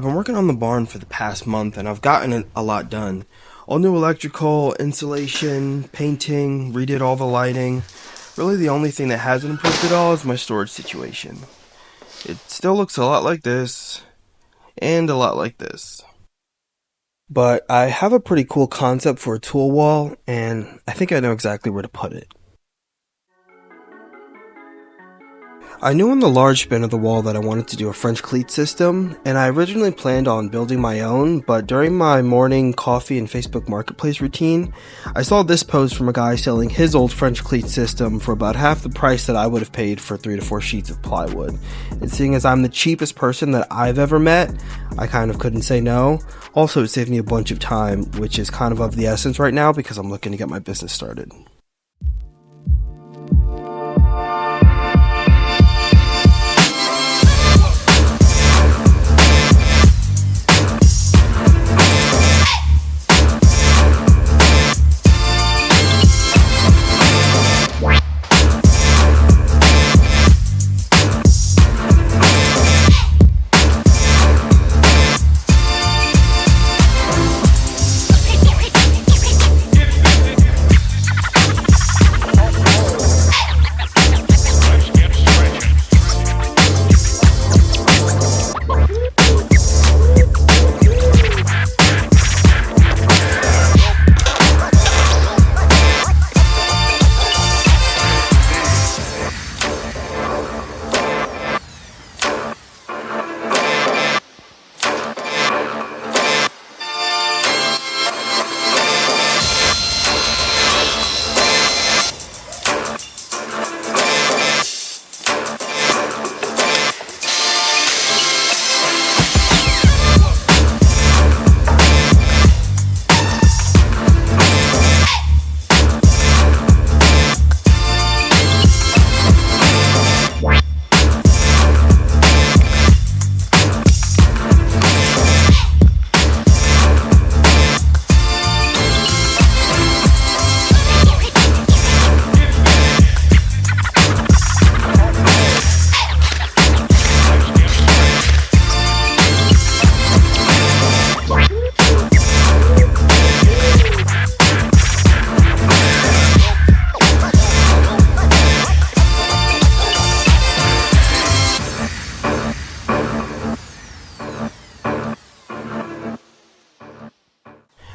been working on the barn for the past month and I've gotten a lot done. All new electrical, insulation, painting, redid all the lighting. Really the only thing that hasn't improved at all is my storage situation. It still looks a lot like this, and a lot like this. But I have a pretty cool concept for a tool wall, and I think I know exactly where to put it. I knew on the large span of the wall that I wanted to do a French cleat system, and I originally planned on building my own, but during my morning coffee and Facebook Marketplace routine, I saw this post from a guy selling his old French cleat system for about half the price that I would have paid for 3 to 4 sheets of plywood. And seeing as I'm the cheapest person that I've ever met, I kind of couldn't say no. Also, it saved me a bunch of time, which is kind of the essence right now because I'm looking to get my business started.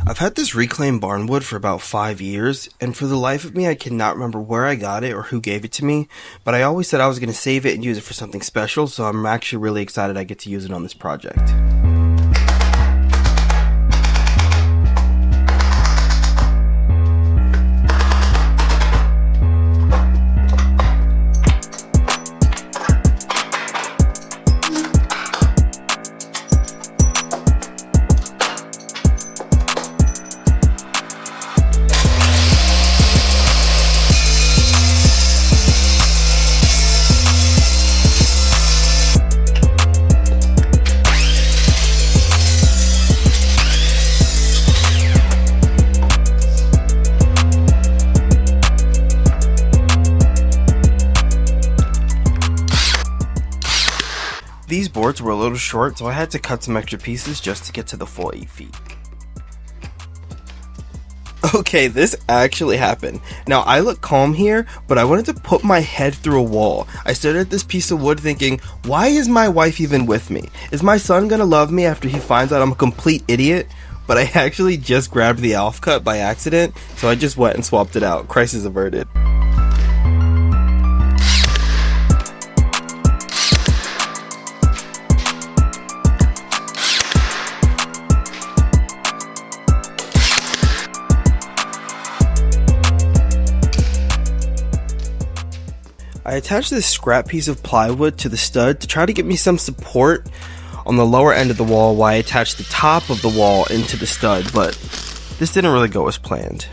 I've had this reclaimed barn wood for about 5 years, and for the life of me I cannot remember where I got it or who gave it to me, but I always said I was going to save it and use it for something special, so I'm actually really excited I get to use it on this project. These boards were a little short, so I had to cut some extra pieces just to get to the full 8 feet. Okay, this actually happened. Now, I look calm here, but I wanted to put my head through a wall. I stood at this piece of wood thinking, why is my wife even with me? Is my son gonna love me after he finds out I'm a complete idiot? But I actually just grabbed the off cut by accident, so I just went and swapped it out. Crisis averted. I attached this scrap piece of plywood to the stud to try to get me some support on the lower end of the wall while I attached the top of the wall into the stud, but this didn't really go as planned.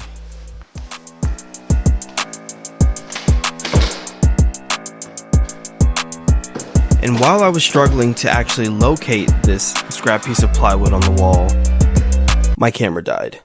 And while I was struggling to actually locate this scrap piece of plywood on the wall, my camera died.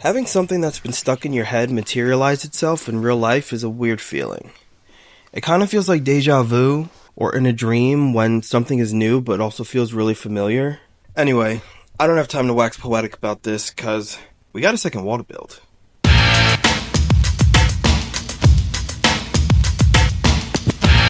Having something that's been stuck in your head materialize itself in real life is a weird feeling. It kind of feels like deja vu, or in a dream when something is new but also feels really familiar. Anyway, I don't have time to wax poetic about this, cause we got a second wall to build.